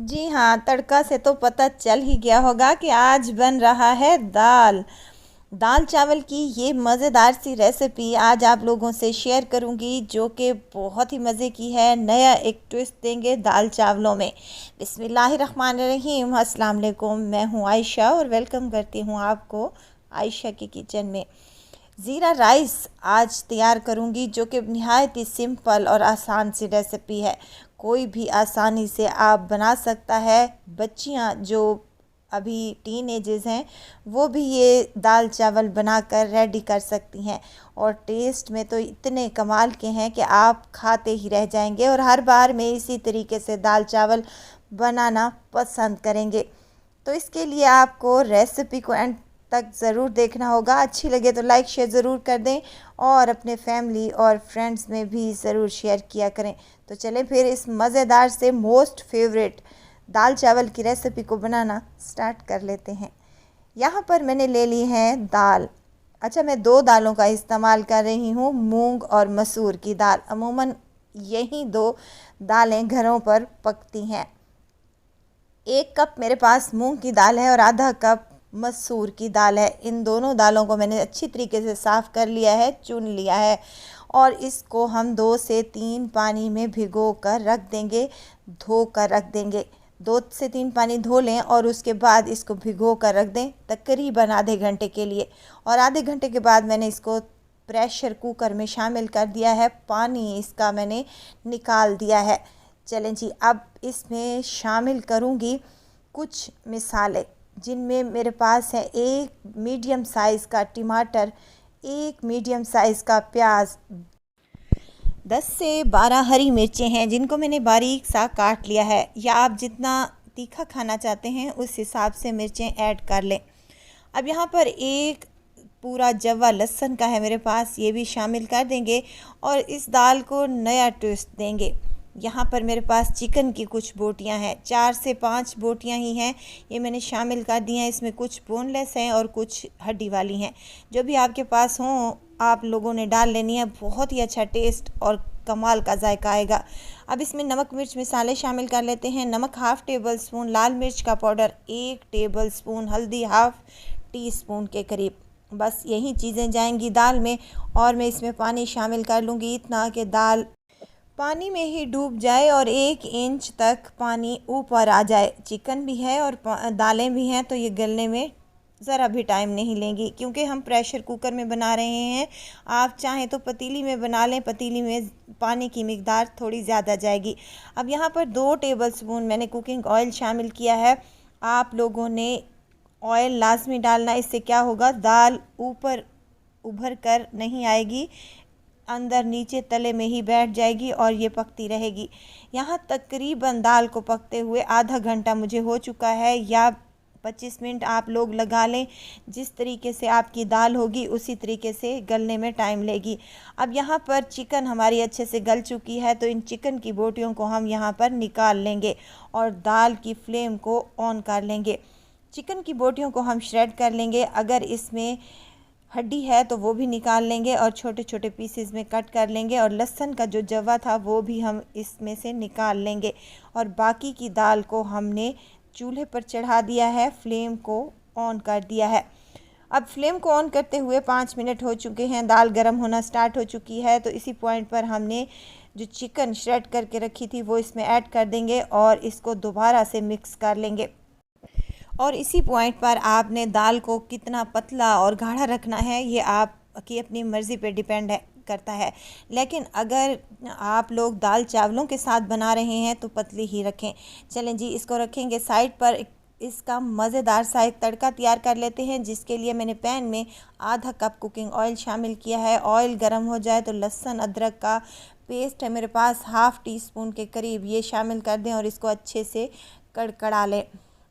जी हाँ, तड़का से तो पता चल ही गया होगा कि आज बन रहा है दाल। दाल चावल की ये मज़ेदार सी रेसिपी आज आप लोगों से शेयर करूंगी, जो कि बहुत ही मज़े की है। नया एक ट्विस्ट देंगे दाल चावलों में। बिस्मिल्लाहिर्रहमानिर्रहीम, अस्सलाम वालेकुम। मैं हूँ आयशा और वेलकम करती हूँ आपको आयशा की किचन में। ज़ीरा राइस आज तैयार करूंगी, जो कि नहायत ही सिंपल और आसान सी रेसिपी है। कोई भी आसानी से आप बना सकता है। बच्चियां जो अभी टीन एजेस हैं वो भी ये दाल चावल बनाकर रेडी कर सकती हैं, और टेस्ट में तो इतने कमाल के हैं कि आप खाते ही रह जाएंगे और हर बार में इसी तरीके से दाल चावल बनाना पसंद करेंगे। तो इसके लिए आपको रेसिपी को एंड तक ज़रूर देखना होगा। अच्छी लगे तो लाइक शेयर ज़रूर कर दें और अपने फैमिली और फ्रेंड्स में भी ज़रूर शेयर किया करें। तो चलें फिर इस मज़ेदार से मोस्ट फेवरेट दाल चावल की रेसिपी को बनाना स्टार्ट कर लेते हैं। यहाँ पर मैंने ले ली है दाल। अच्छा, मैं दो दालों का इस्तेमाल कर रही हूँ, मूंग और मसूर की दाल। अमूमन यही दो दालें घरों पर पकती हैं। 1 कप मेरे पास मूंग की दाल है और आधा कप मसूर की दाल है। इन दोनों दालों को मैंने अच्छी तरीके से साफ़ कर लिया है, चुन लिया है, और इसको हम 2 से 3 पानी में भिगो कर रख देंगे, धो कर रख देंगे। 2 से 3 पानी धो लें और उसके बाद इसको भिगो कर रख दें तकरीबन आधे घंटे के लिए। और आधे घंटे के बाद मैंने इसको प्रेशर कुकर में शामिल कर दिया है। पानी इसका मैंने निकाल दिया है। चलें जी, अब इसमें शामिल करूँगी कुछ मिसालें, जिनमें मेरे पास है 1 मीडियम साइज़ का टमाटर, 1 मीडियम साइज़ का प्याज, 10 से 12 हरी मिर्चें हैं जिनको मैंने बारीक सा काट लिया है, या आप जितना तीखा खाना चाहते हैं उस हिसाब से मिर्चें ऐड कर लें। अब यहाँ पर एक पूरा जवा लहसुन का है मेरे पास, ये भी शामिल कर देंगे और इस दाल को नया ट्विस्ट देंगे। यहाँ पर मेरे पास चिकन की कुछ बोटियाँ हैं, 4 से 5 बोटियाँ ही हैं, ये मैंने शामिल कर दी हैं। इसमें कुछ बोनलेस हैं और कुछ हड्डी वाली हैं। जो भी आपके पास हों आप लोगों ने डाल लेनी है। बहुत ही अच्छा टेस्ट और कमाल का जायका आएगा। अब इसमें नमक मिर्च मसाले शामिल कर लेते हैं। नमक हाफ़ टेबल स्पून, लाल मिर्च का पाउडर 1 टेबल स्पून, हल्दी हाफ़ टी स्पून के करीब। बस यही चीज़ें जाएंगी दाल में, और मैं इसमें पानी शामिल कर लूँगी इतना कि दाल पानी में ही डूब जाए और 1 इंच तक पानी ऊपर आ जाए। चिकन भी है और दालें भी हैं, तो ये गलने में ज़रा भी टाइम नहीं लेंगी, क्योंकि हम प्रेशर कुकर में बना रहे हैं। आप चाहें तो पतीली में बना लें, पतीली में पानी की मिकदार थोड़ी ज़्यादा जाएगी। अब यहाँ पर 2 टेबल स्पून मैंने कुकिंग ऑयल शामिल किया है। आप लोगों ने ऑयल लाजमी डालना, इससे क्या होगा, दाल ऊपर उभर कर नहीं आएगी, अंदर नीचे तले में ही बैठ जाएगी और ये पकती रहेगी। यहाँ तकरीबन दाल को पकते हुए आधा घंटा मुझे हो चुका है, या 25 मिनट आप लोग लगा लें। जिस तरीके से आपकी दाल होगी उसी तरीके से गलने में टाइम लेगी। अब यहाँ पर चिकन हमारी अच्छे से गल चुकी है, तो इन चिकन की बोटियों को हम यहाँ पर निकाल लेंगे और दाल की फ्लेम को ऑन कर लेंगे। चिकन की बोटियों को हम श्रेड कर लेंगे। अगर इसमें हड्डी है तो वो भी निकाल लेंगे और छोटे छोटे पीसेस में कट कर लेंगे, और लहसुन का जो जवा था वो भी हम इसमें से निकाल लेंगे। और बाकी की दाल को हमने चूल्हे पर चढ़ा दिया है, फ्लेम को ऑन कर दिया है। अब फ्लेम को ऑन करते हुए 5 मिनट हो चुके हैं, दाल गर्म होना स्टार्ट हो चुकी है। तो इसी पॉइंट पर हमने जो चिकन श्रेड करके रखी थी वो इसमें ऐड कर देंगे और इसको दोबारा से मिक्स कर लेंगे। और इसी पॉइंट पर आपने दाल को कितना पतला और गाढ़ा रखना है ये आपकी अपनी मर्ज़ी पे डिपेंड करता है। लेकिन अगर आप लोग दाल चावलों के साथ बना रहे हैं तो पतली ही रखें। चलें जी, इसको रखेंगे साइड पर। इसका मज़ेदार सा एक तड़का तैयार कर लेते हैं, जिसके लिए मैंने पैन में आधा कप कुकिंग ऑयल शामिल किया है। ऑयल गर्म हो जाए तो लहसुन अदरक का पेस्ट है मेरे पास, हाफ़ टी स्पून के करीब, ये शामिल कर दें और इसको अच्छे से कड़कड़ा लें।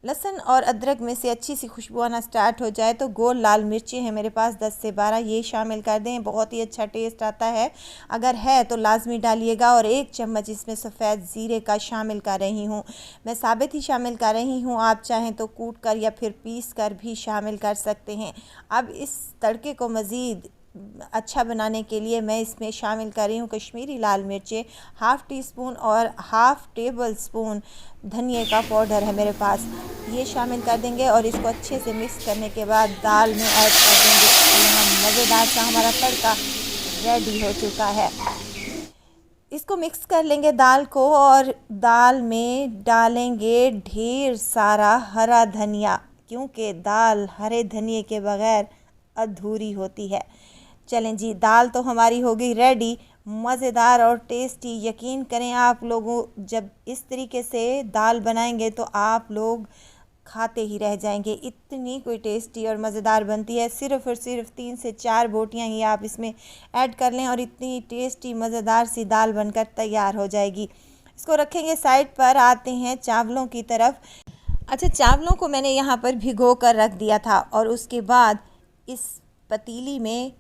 लहसुन और अदरक में से अच्छी सी खुशबू आना स्टार्ट हो जाए तो गोल लाल मिर्ची हैं मेरे पास 10 से 12, ये शामिल कर दें। बहुत ही अच्छा टेस्ट आता है, अगर है तो लाजमी डालिएगा। और 1 चम्मच इसमें सफ़ेद ज़ीरे का शामिल कर रही हूँ। मैं साबित ही शामिल कर रही हूँ, आप चाहें तो कूट कर या फिर पीस कर भी शामिल कर सकते हैं। अब इस तड़के को मज़ीद अच्छा बनाने के लिए मैं इसमें शामिल कर रही हूँ कश्मीरी लाल मिर्चें, हाफ़ टी स्पून और हाफ़ टेबल स्पून धनिए का पाउडर है मेरे पास, ये शामिल कर देंगे और इसको अच्छे से मिक्स करने के बाद दाल में ऐड कर देंगे। तो यहाँ मज़ेदार सा हमारा तड़का रेडी हो चुका है। इसको मिक्स कर लेंगे दाल को और दाल में डालेंगे ढेर सारा हरा धनिया, क्योंकि दाल हरे धनिए के बगैर अधूरी होती है। चलें जी, दाल तो हमारी हो गई रेडी, मज़ेदार और टेस्टी। यकीन करें आप लोगों, जब इस तरीके से दाल बनाएंगे तो आप लोग खाते ही रह जाएंगे, इतनी कोई टेस्टी और मज़ेदार बनती है। सिर्फ़ और सिर्फ 3 से 4 बोटियां ही आप इसमें ऐड कर लें और इतनी टेस्टी मज़ेदार सी दाल बनकर तैयार हो जाएगी। इसको रखेंगे साइड पर। आते हैं चावलों की तरफ। अच्छा, चावलों को मैंने यहाँ पर भिगो कर रख दिया था और उसके बाद इस पतीली में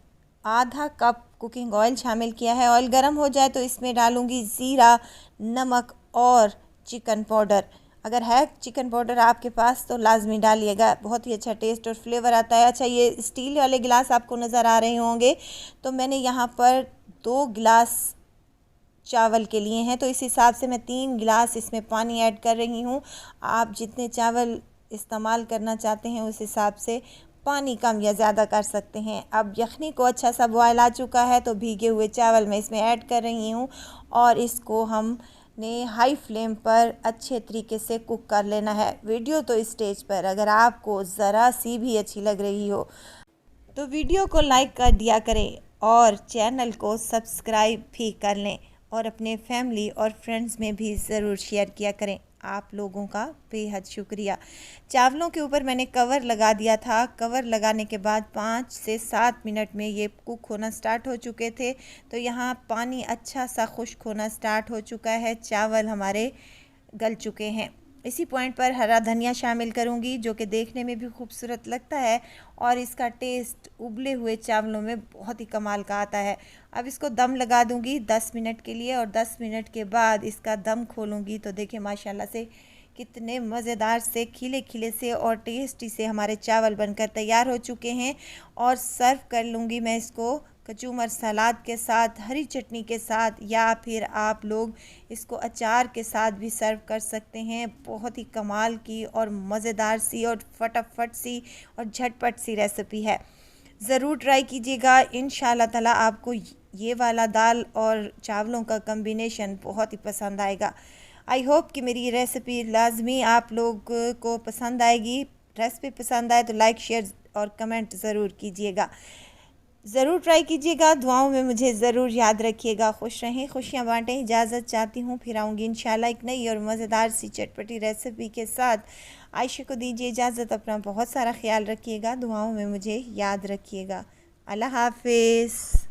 आधा कप कुकिंग ऑयल शामिल किया है। ऑयल गर्म हो जाए तो इसमें डालूँगी ज़ीरा, नमक और चिकन पाउडर। अगर है चिकन पाउडर आपके पास तो लाजमी डालिएगा, बहुत ही अच्छा टेस्ट और फ्लेवर आता है। अच्छा, ये स्टील वाले गिलास आपको नज़र आ रहे होंगे, तो मैंने यहाँ पर 2 गिलास चावल के लिए हैं, तो इस हिसाब से मैं 3 गिलास इसमें पानी ऐड कर रही हूँ। आप जितने चावल इस्तेमाल करना चाहते हैं उस हिसाब से पानी कम या ज़्यादा कर सकते हैं। अब यखनी को अच्छा सा बॉयल आ चुका है तो भीगे हुए चावल मैं इसमें ऐड कर रही हूँ और इसको हमने हाई फ्लेम पर अच्छे तरीके से कुक कर लेना है। वीडियो तो इस स्टेज पर अगर आपको ज़रा सी भी अच्छी लग रही हो तो वीडियो को लाइक कर दिया करें और चैनल को सब्सक्राइब भी कर लें और अपने फैमिली और फ्रेंड्स में भी ज़रूर शेयर किया करें। आप लोगों का बेहद शुक्रिया। चावलों के ऊपर मैंने कवर लगा दिया था। कवर लगाने के बाद 5 से 7 मिनट में ये कुक होना स्टार्ट हो चुके थे। तो यहाँ पानी अच्छा सा खुश्क होना स्टार्ट हो चुका है, चावल हमारे गल चुके हैं। इसी पॉइंट पर हरा धनिया शामिल करूंगी, जो कि देखने में भी खूबसूरत लगता है और इसका टेस्ट उबले हुए चावलों में बहुत ही कमाल का आता है। अब इसको दम लगा दूंगी 10 मिनट के लिए और 10 मिनट के बाद इसका दम खोलूंगी तो देखिए माशाल्लाह से कितने मज़ेदार से खिले खिले से और टेस्टी से हमारे चावल बनकर तैयार हो चुके हैं। और सर्व कर लूँगी मैं इसको कचूमर सलाद के साथ, हरी चटनी के साथ, या फिर आप लोग इसको अचार के साथ भी सर्व कर सकते हैं। बहुत ही कमाल की और मज़ेदार सी और फटाफट सी और झटपट सी रेसिपी है, ज़रूर ट्राई कीजिएगा। इंशाल्लाह ताला आपको ये वाला दाल और चावलों का कम्बिनेशन बहुत ही पसंद आएगा। आई होप कि मेरी रेसिपी लाजमी आप लोग को पसंद आएगी। रेसिपी पसंद आए तो लाइक, शेयर और कमेंट ज़रूर कीजिएगा, ज़रूर ट्राई कीजिएगा। दुआओं में मुझे ज़रूर याद रखिएगा। खुश रहें, खुशियाँ बांटें। इजाज़त चाहती हूँ, फिर आऊँगी इंशाल्लाह एक नई और मज़ेदार सी चटपटी रेसिपी के साथ। आयशा को दीजिए इजाज़त, अपना बहुत सारा ख्याल रखिएगा, दुआओं में मुझे याद रखिएगा। अल्लाह हाफ़िज़।